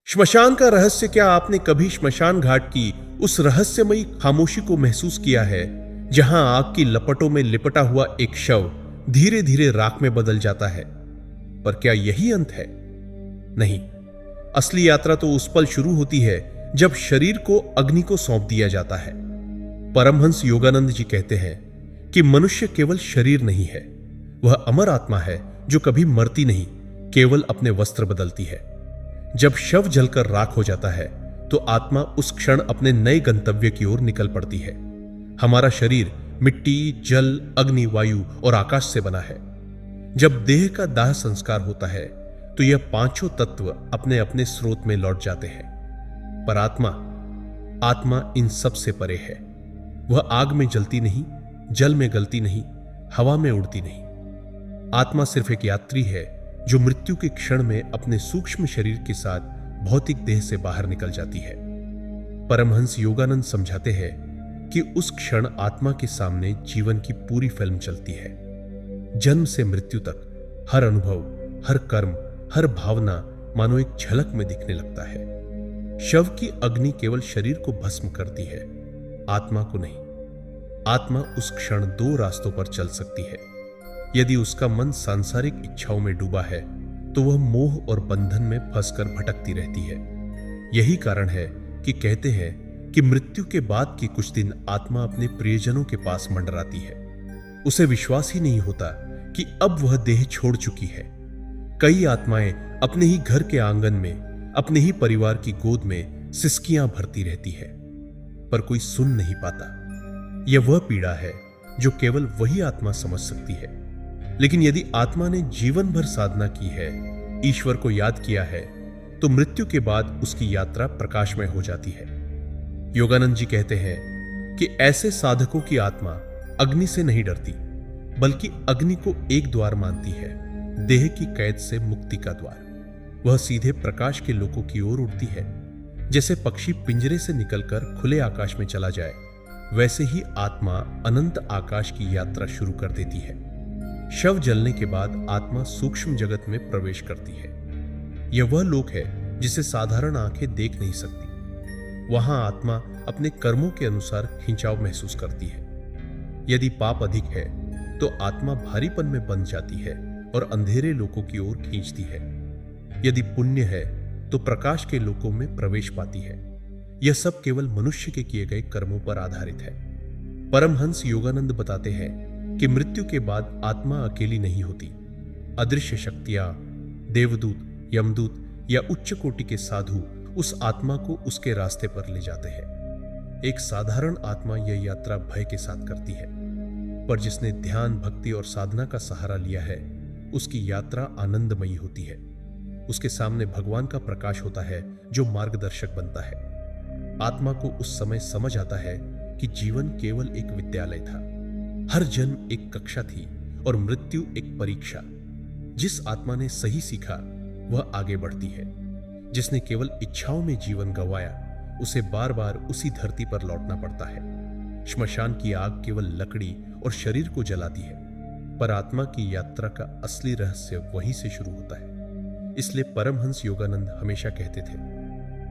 श्मशान का रहस्य। क्या आपने कभी श्मशान घाट की उस रहस्यमयी खामोशी को महसूस किया है, जहां आग की लपटों में लिपटा हुआ एक शव धीरे धीरे राख में बदल जाता है? पर क्या यही अंत है? नहीं, असली यात्रा तो उस पल शुरू होती है जब शरीर को अग्नि को सौंप दिया जाता है। परमहंस योगानंद जी कहते हैं कि मनुष्य केवल शरीर नहीं है, वह अमर आत्मा है जो कभी मरती नहीं, केवल अपने वस्त्र बदलती है। जब शव जलकर राख हो जाता है तो आत्मा उस क्षण अपने नए गंतव्य की ओर निकल पड़ती है। हमारा शरीर मिट्टी, जल, अग्नि, वायु और आकाश से बना है। जब देह का दाह संस्कार होता है तो यह पांचों तत्व अपने अपने स्रोत में लौट जाते हैं। पर आत्मा इन सब से परे है। वह आग में जलती नहीं, जल में गलती नहीं, हवा में उड़ती नहीं। आत्मा सिर्फ एक यात्री है जो मृत्यु के क्षण में अपने सूक्ष्म शरीर के साथ भौतिक देह से बाहर निकल जाती है। परमहंस योगानंद समझाते हैं कि उस क्षण आत्मा के सामने जीवन की पूरी फिल्म चलती है। जन्म से मृत्यु तक हर अनुभव, हर कर्म, हर भावना मानो एक झलक में दिखने लगता है। शव की अग्नि केवल शरीर को भस्म करती है, आत्मा को नहीं। आत्मा उस क्षण दो रास्तों पर चल सकती है। यदि उसका मन सांसारिक इच्छाओं में डूबा है तो वह मोह और बंधन में फंसकर भटकती रहती है। यही कारण है कि कहते हैं कि मृत्यु के बाद के कुछ दिन आत्मा अपने प्रियजनों के पास मंडराती है। उसे विश्वास ही नहीं होता कि अब वह देह छोड़ चुकी है। कई आत्माएं अपने ही घर के आंगन में, अपने ही परिवार की गोद में सिसकियां भरती रहती है, पर कोई सुन नहीं पाता। यह वह पीड़ा है जो केवल वही आत्मा समझ सकती है। लेकिन यदि आत्मा ने जीवन भर साधना की है, ईश्वर को याद किया है, तो मृत्यु के बाद उसकी यात्रा प्रकाशमय हो जाती है। योगानंद जी कहते हैं कि ऐसे साधकों की आत्मा अग्नि से नहीं डरती, बल्कि अग्नि को एक द्वार मानती है, देह की कैद से मुक्ति का द्वार। वह सीधे प्रकाश के लोकों की ओर उड़ती है। जैसे पक्षी पिंजरे से निकलकर खुले आकाश में चला जाए, वैसे ही आत्मा अनंत आकाश की यात्रा शुरू कर देती है। शव जलने के बाद आत्मा सूक्ष्म जगत में प्रवेश करती है। यह वह लोक है जिसे साधारण आंखें देख नहीं सकती। वहां आत्मा अपने कर्मों के अनुसार खिंचाव महसूस करती है। यदि पाप अधिक है तो आत्मा भारीपन में बंध जाती है और अंधेरे लोकों की ओर खींचती है। यदि पुण्य है तो प्रकाश के लोकों में प्रवेश पाती है। यह सब केवल मनुष्य के किए गए कर्मों पर आधारित है। परमहंस योगानंद बताते हैं कि मृत्यु के बाद आत्मा अकेली नहीं होती। अदृश्य शक्तियां, देवदूत, यमदूत या उच्च कोटि के साधु उस आत्मा को उसके रास्ते पर ले जाते हैं। एक साधारण आत्मा यह यात्रा भय के साथ करती है, पर जिसने ध्यान, भक्ति और साधना का सहारा लिया है, उसकी यात्रा आनंदमयी होती है। उसके सामने भगवान का प्रकाश होता है जो मार्गदर्शक बनता है। आत्मा को उस समय समझ आता है कि जीवन केवल एक विद्यालय था, हर जन्म एक कक्षा थी और मृत्यु एक परीक्षा। जिस आत्मा ने सही सीखा वह आगे बढ़ती है। जिसने केवल इच्छाओं में जीवन गंवाया उसे बार बार उसी धरती पर लौटना पड़ता है। श्मशान की आग केवल लकड़ी और शरीर को जलाती है, पर आत्मा की यात्रा का असली रहस्य वहीं से शुरू होता है। इसलिए परमहंस योगानंद हमेशा कहते थे,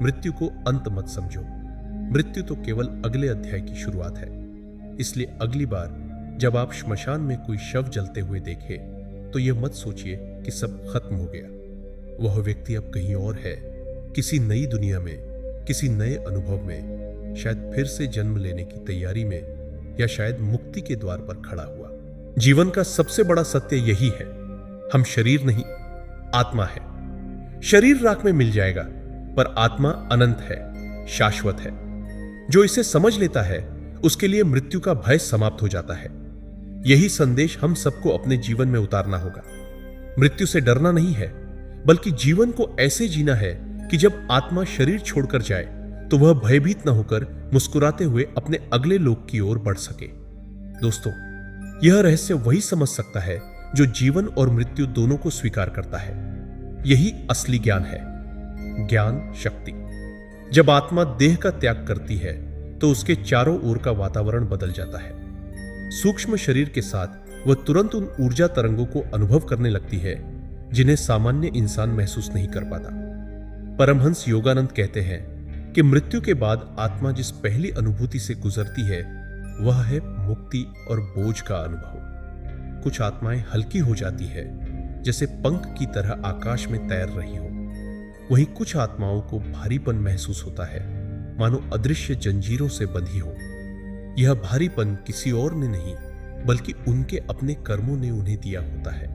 मृत्यु को अंत मत समझो, मृत्यु तो केवल अगले अध्याय की शुरुआत है। इसलिए अगली बार जब आप श्मशान में कोई शव जलते हुए देखें तो यह मत सोचिए कि सब खत्म हो गया। वह व्यक्ति अब कहीं और है, किसी नई दुनिया में, किसी नए अनुभव में, शायद फिर से जन्म लेने की तैयारी में, या शायद मुक्ति के द्वार पर खड़ा हुआ। जीवन का सबसे बड़ा सत्य यही है, हम शरीर नहीं, आत्मा है। शरीर राख में मिल जाएगा, पर आत्मा अनंत है, शाश्वत है। जो इसे समझ लेता है उसके लिए मृत्यु का भय समाप्त हो जाता है। यही संदेश हम सबको अपने जीवन में उतारना होगा। मृत्यु से डरना नहीं है, बल्कि जीवन को ऐसे जीना है कि जब आत्मा शरीर छोड़कर जाए तो वह भयभीत न होकर मुस्कुराते हुए अपने अगले लोक की ओर बढ़ सके। दोस्तों, यह रहस्य वही समझ सकता है जो जीवन और मृत्यु दोनों को स्वीकार करता है। यही असली ज्ञान है, ज्ञान शक्ति। जब आत्मा देह का त्याग करती है तो उसके चारों ओर का वातावरण बदल जाता है। सूक्ष्म शरीर के साथ वह तुरंत उन ऊर्जा तरंगों को अनुभव करने लगती है जिन्हें सामान्य इंसान महसूस नहीं कर पाता। परमहंस योगानंद कहते हैं कि मृत्यु के बाद आत्मा जिस पहली अनुभूति से गुजरती है वह है मुक्ति और बोझ का अनुभव। कुछ आत्माएं हल्की हो जाती है, जैसे पंख की तरह आकाश में तैर रही हो। वहीं कुछ आत्माओं को भारीपन महसूस होता है, मानो अदृश्य जंजीरों से बंधी हो। यह भारीपन किसी और ने नहीं बल्कि उनके अपने कर्मों ने उन्हें दिया होता है।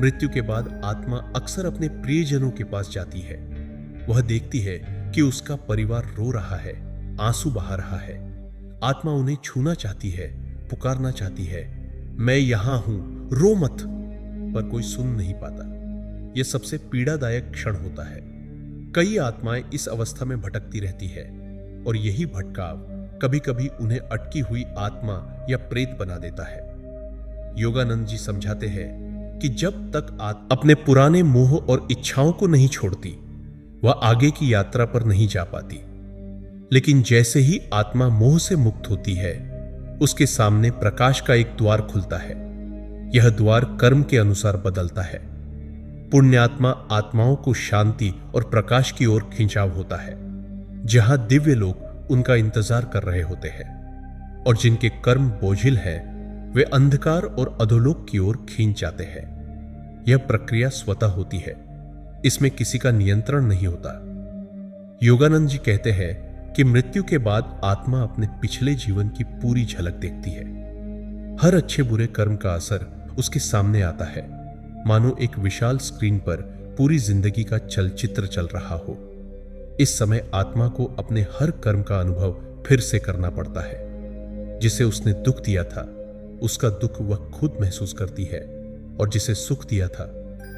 मृत्यु के बाद आत्मा अक्सर अपने प्रियजनों के पास जाती है। वह देखती है कि उसका परिवार रो रहा है, आंसू बहा रहा है। आत्मा उन्हें छूना चाहती है, पुकारना चाहती है, मैं यहां हूं, रो मत, पर कोई सुन नहीं पाता। यह सबसे पीड़ादायक क्षण होता है। कई आत्माएं इस अवस्था में भटकती रहती है और यही भटकाव कभी कभी उन्हें अटकी हुई आत्मा या प्रेत बना देता है। योगानंद जी समझाते हैं कि जब तक अपने पुराने मोह और इच्छाओं को नहीं छोड़ती, वह आगे की यात्रा पर नहीं जा पाती। लेकिन जैसे ही आत्मा मोह से मुक्त होती है, उसके सामने प्रकाश का एक द्वार खुलता है। यह द्वार कर्म के अनुसार बदलता है। पुण्यात्मा आत्माओं को शांति और प्रकाश की ओर खिंचाव होता है, जहां दिव्य लोग उनका इंतजार कर रहे होते हैं, और जिनके कर्म बोझिल हैं वे अंधकार और अधोलोक की ओर खींच जाते हैं। यह प्रक्रिया स्वतः होती है, इसमें किसी का नियंत्रण नहीं होता। योगानंद जी कहते हैं कि मृत्यु के बाद आत्मा अपने पिछले जीवन की पूरी झलक देखती है। हर अच्छे बुरे कर्म का असर उसके सामने आता है, मानो एक विशाल स्क्रीन पर पूरी जिंदगी का चलचित्र चल रहा हो। इस समय आत्मा को अपने हर कर्म का अनुभव फिर से करना पड़ता है। जिसे उसने दुख दिया था, उसका दुख वह खुद महसूस करती है, और जिसे सुख दिया था,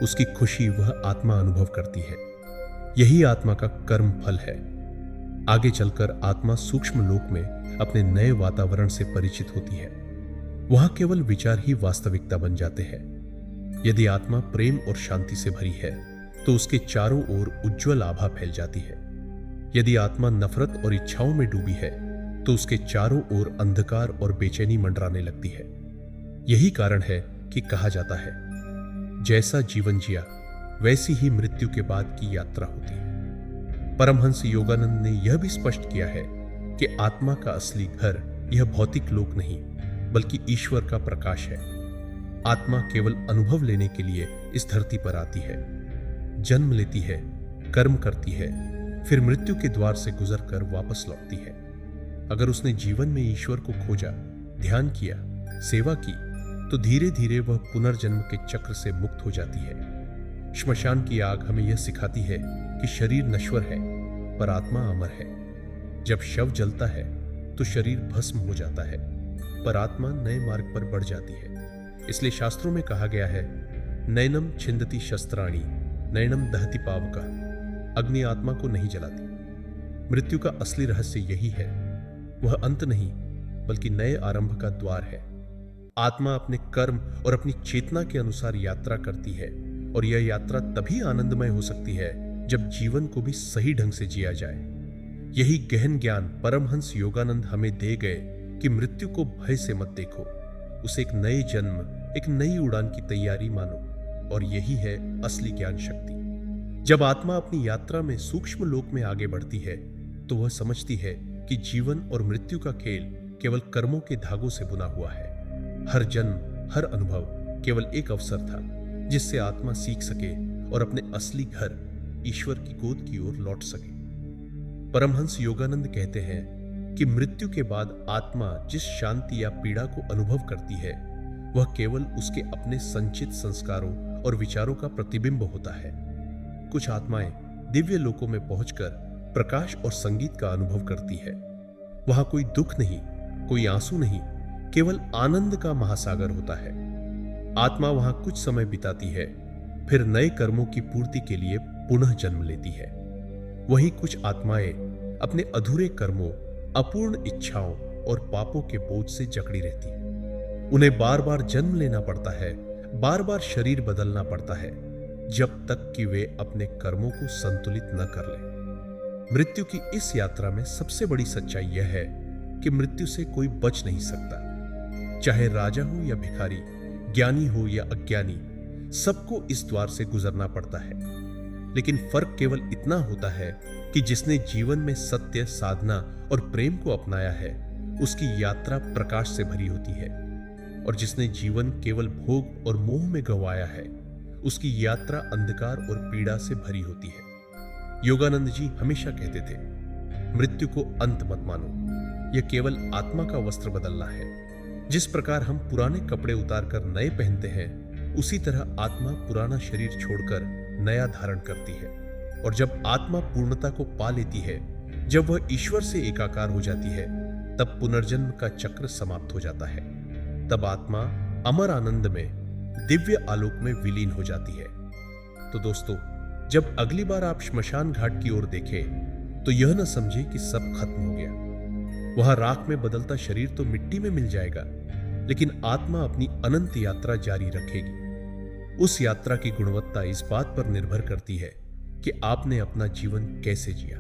उसकी खुशी वह आत्मा अनुभव करती है। यही आत्मा का कर्म फल है। आगे चलकर आत्मा सूक्ष्म लोक में अपने नए वातावरण से परिचित होती है। वहां केवल विचार ही वास्तविकता बन जाते हैं। यदि आत्मा प्रेम और शांति से भरी है तो उसके चारों ओर उज्जवल आभा फैल जाती है। यदि आत्मा नफरत और इच्छाओं में डूबी है तो उसके चारों ओर अंधकार और बेचैनी मंडराने लगती है। यही कारण है कि कहा जाता है, जैसा जीवन जिया वैसी ही मृत्यु के बाद की यात्रा होती है। परमहंस योगानंद ने यह भी स्पष्ट किया है कि आत्मा का असली घर यह भौतिक लोक नहीं बल्कि ईश्वर का प्रकाश है। आत्मा केवल अनुभव लेने के लिए इस धरती पर आती है, जन्म लेती है, कर्म करती है, फिर मृत्यु के द्वार से गुजरकर वापस लौटती है। अगर उसने जीवन में ईश्वर को खोजा, ध्यान किया, सेवा की, तो धीरे धीरे वह पुनर्जन्म के चक्र से मुक्त हो जाती है। श्मशान की आग हमें यह सिखाती है कि शरीर नश्वर है पर आत्मा अमर है। जब शव जलता है तो शरीर भस्म हो जाता है पर आत्मा नए मार्ग पर बढ़ जाती है। इसलिए शास्त्रों में कहा गया है, नैनम छिंदती शस्त्राणी नैनम दहति पावका। अग्नि आत्मा को नहीं जलाती। मृत्यु का असली रहस्य यही है। वह अंत नहीं बल्कि नए आरंभ का द्वार है। आत्मा अपने कर्म और अपनी चेतना के अनुसार यात्रा करती है, और यह यात्रा तभी आनंदमय हो सकती है जब जीवन को भी सही ढंग से जिया जाए। यही गहन ज्ञान परमहंस योगानंद हमें दे गए कि मृत्यु को भय से मत देखो, उसे एक नए जन्म, एक नई उड़ान की तैयारी मानो, और यही है असली ज्ञान शक्ति। जब आत्मा अपनी यात्रा में सूक्ष्म लोक में आगे बढ़ती है तो वह समझती है कि जीवन और मृत्यु का खेल केवल कर्मों के धागों से बुना हुआ है। हर जन्म, हर अनुभव केवल एक अवसर था जिससे आत्मा सीख सके और अपने असली घर ईश्वर की गोद की ओर लौट सके। परमहंस योगानंद कहते हैं कि मृत्यु के बाद आत्मा जिस शांति या पीड़ा को अनुभव करती है वह केवल उसके अपने संचित संस्कारों और विचारों का प्रतिबिंब होता है। कुछ आत्माएं दिव्य लोकों में पहुंचकर प्रकाश और संगीत का अनुभव करती है। वहां कोई दुख नहीं, कोई आंसू नहीं, केवल आनंद का महासागर होता है। आत्मा वहां कुछ समय बिताती है, फिर नए कर्मों की पूर्ति के लिए पुनः जन्म लेती है। वहीं कुछ आत्माएं अपने अधूरे कर्मों, अपूर्ण इच्छाओं और पापों के बोझ से जकड़ी रहती है। उन्हें बार बार जन्म लेना पड़ता है, बार बार शरीर बदलना पड़ता है, जब तक कि वे अपने कर्मों को संतुलित न कर लें। मृत्यु की इस यात्रा में सबसे बड़ी सच्चाई यह है कि मृत्यु से कोई बच नहीं सकता। चाहे राजा हो या भिखारी, ज्ञानी हो या अज्ञानी, सबको इस द्वार से गुजरना पड़ता है। लेकिन फर्क केवल इतना होता है कि जिसने जीवन में सत्य, साधना और प्रेम को अपनाया है, उसकी यात्रा प्रकाश से भरी होती है, और जिसने जीवन केवल भोग और मोह में गंवाया है, उसकी यात्रा अंधकार और पीड़ा से भरी होती है। योगानंद जी हमेशा कहते थे, मृत्यु को अंत मत मानो, यह केवल आत्मा का वस्त्र बदलना है। जिस प्रकार हम पुराने कपड़े उतारकर नए पहनते हैं, उसी तरह आत्मा पुराना शरीर छोड़कर नया धारण करती है, और जब आत्मा पूर्णता को पा लेती है, जब वह ईश्वर से एकाकार हो जाती है, तब पुनर्जन्म का चक्र समाप्त हो जाता है। तब आत्मा अमर आनंद में, दिव्य आलोक में विलीन हो जाती है। तो दोस्तों, जब अगली बार आप श्मशान घाट की ओर देखें, तो यह न समझे कि सब खत्म हो गया। वहां राख में बदलता शरीर तो मिट्टी में मिल जाएगा, लेकिन आत्मा अपनी अनंत यात्रा जारी रखेगी। उस यात्रा की गुणवत्ता इस बात पर निर्भर करती है कि आपने अपना जीवन कैसे जिया।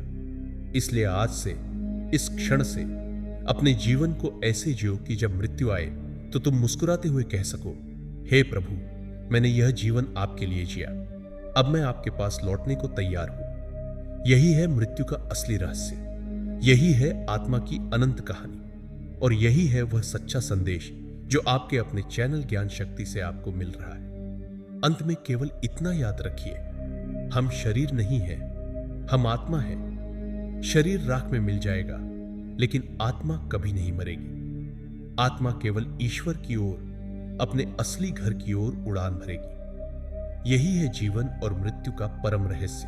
इसलिए आज से, इस क्षण से अपने जीवन को ऐसे जियो कि जब मृत्यु आए तो तुम मुस्कुराते हुए कह सको, हे प्रभु, मैंने यह जीवन आपके लिए जिया, अब मैं आपके पास लौटने को तैयार हूं। यही है मृत्यु का असली रहस्य, यही है आत्मा की अनंत कहानी, और यही है वह सच्चा संदेश जो आपके अपने चैनल ज्ञान शक्ति से आपको मिल रहा है। अंत में केवल इतना याद रखिए, हम शरीर नहीं हैं, हम आत्मा हैं। शरीर राख में मिल जाएगा, लेकिन आत्मा कभी नहीं मरेगी। आत्मा केवल ईश्वर की ओर, अपने असली घर की ओर उड़ान भरेगी। यही है जीवन और मृत्यु का परम रहस्य।